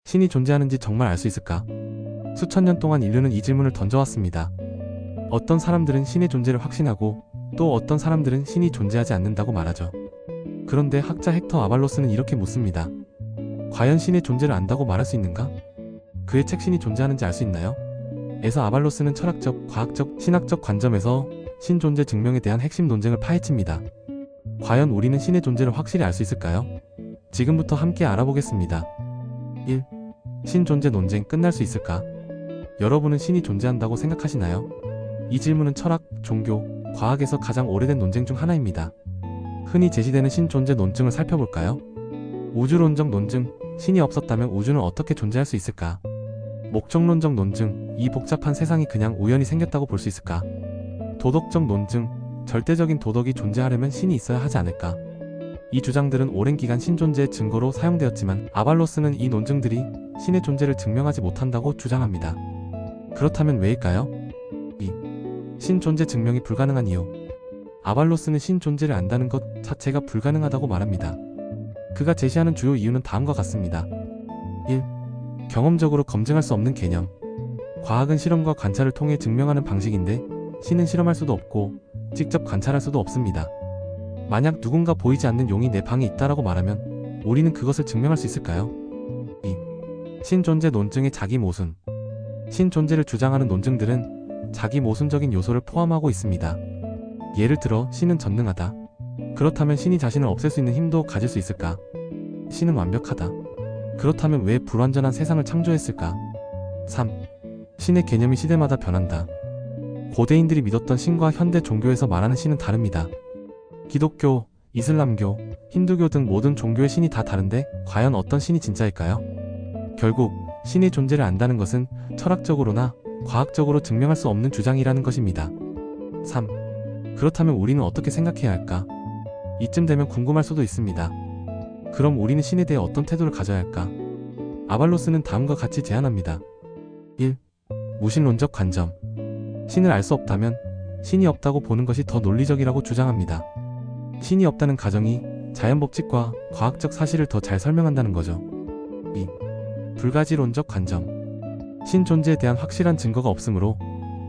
신이 존재하는지 정말 알 수 있을까? 수천 년 동안 인류는 이 질문을 던져왔습니다. 어떤 사람들은 신의 존재를 확신하고 또 어떤 사람들은 신이 존재하지 않는다고 말하죠. 그런데 학자 헥터 아발로스는 이렇게 묻습니다. 과연 신의 존재를 안다고 말할 수 있는가? 그의 책 신이 존재하는지 알 수 있나요? 에서 아발로스는 철학적, 과학적, 신학적 관점에서 신 존재 증명에 대한 핵심 논쟁을 파헤칩니다. 과연 우리는 신의 존재를 확실히 알 수 있을까요? 지금부터 함께 알아보겠습니다. 1. 신 존재 논쟁 끝날 수 있을까? 여러분은 신이 존재한다고 생각하시나요? 이 질문은 철학, 종교, 과학에서 가장 오래된 논쟁 중 하나입니다. 흔히 제시되는 신 존재 논증을 살펴볼까요? 우주론적 논증, 신이 없었다면 우주는 어떻게 존재할 수 있을까? 목적론적 논증, 이 복잡한 세상이 그냥 우연히 생겼다고 볼 수 있을까? 도덕적 논증, 절대적인 도덕이 존재하려면 신이 있어야 하지 않을까? 이 주장들은 오랜 기간 신 존재의 증거로 사용되었지만 아발로스는 이 논증들이 신의 존재를 증명하지 못한다고 주장합니다. 그렇다면 왜일까요? 2. 신 존재 증명이 불가능한 이유. 아발로스는 신 존재를 안다는 것 자체가 불가능하다고 말합니다. 그가 제시하는 주요 이유는 다음과 같습니다. 1. 경험적으로 검증할 수 없는 개념. 과학은 실험과 관찰을 통해 증명하는 방식인데 신은 실험할 수도 없고 직접 관찰할 수도 없습니다. 만약 누군가 보이지 않는 용이 내 방에 있다라고 말하면 우리는 그것을 증명할 수 있을까요? 2. 신 존재 논증의 자기 모순. 신 존재를 주장하는 논증들은 자기 모순적인 요소를 포함하고 있습니다. 예를 들어 신은 전능하다. 그렇다면 신이 자신을 없앨 수 있는 힘도 가질 수 있을까? 신은 완벽하다. 그렇다면 왜 불완전한 세상을 창조했을까? 3. 신의 개념이 시대마다 변한다. 고대인들이 믿었던 신과 현대 종교에서 말하는 신은 다릅니다. 기독교, 이슬람교, 힌두교 등 모든 종교의 신이 다 다른데 과연 어떤 신이 진짜일까요? 결국 신의 존재를 안다는 것은 철학적으로나 과학적으로 증명할 수 없는 주장이라는 것입니다. 3. 그렇다면 우리는 어떻게 생각해야 할까? 이쯤 되면 궁금할 수도 있습니다. 그럼 우리는 신에 대해 어떤 태도를 가져야 할까? 아발로스는 다음과 같이 제안합니다. 1. 무신론적 관점. 신을 알 수 없다면 신이 없다고 보는 것이 더 논리적이라고 주장합니다. 신이 없다는 가정이 자연법칙과 과학적 사실을 더 잘 설명한다는 거죠. 2. 불가지론적 관점. 신 존재에 대한 확실한 증거가 없으므로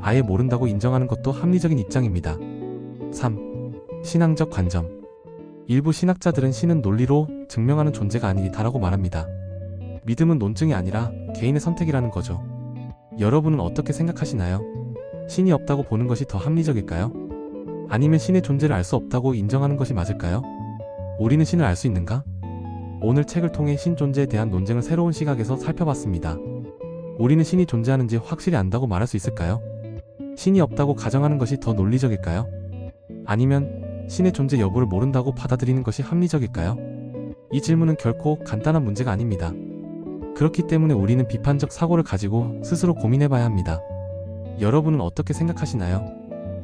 아예 모른다고 인정하는 것도 합리적인 입장입니다. 3. 신앙적 관점. 일부 신학자들은 신은 논리로 증명하는 존재가 아니다라고 말합니다. 믿음은 논증이 아니라 개인의 선택이라는 거죠. 여러분은 어떻게 생각하시나요? 신이 없다고 보는 것이 더 합리적일까요? 아니면 신의 존재를 알 수 없다고 인정하는 것이 맞을까요? 우리는 신을 알 수 있는가? 오늘 책을 통해 신 존재에 대한 논쟁을 새로운 시각에서 살펴봤습니다. 우리는 신이 존재하는지 확실히 안다고 말할 수 있을까요? 신이 없다고 가정하는 것이 더 논리적일까요? 아니면 신의 존재 여부를 모른다고 받아들이는 것이 합리적일까요? 이 질문은 결코 간단한 문제가 아닙니다. 그렇기 때문에 우리는 비판적 사고를 가지고 스스로 고민해봐야 합니다. 여러분은 어떻게 생각하시나요?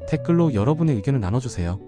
댓글로 여러분의 의견을 나눠주세요.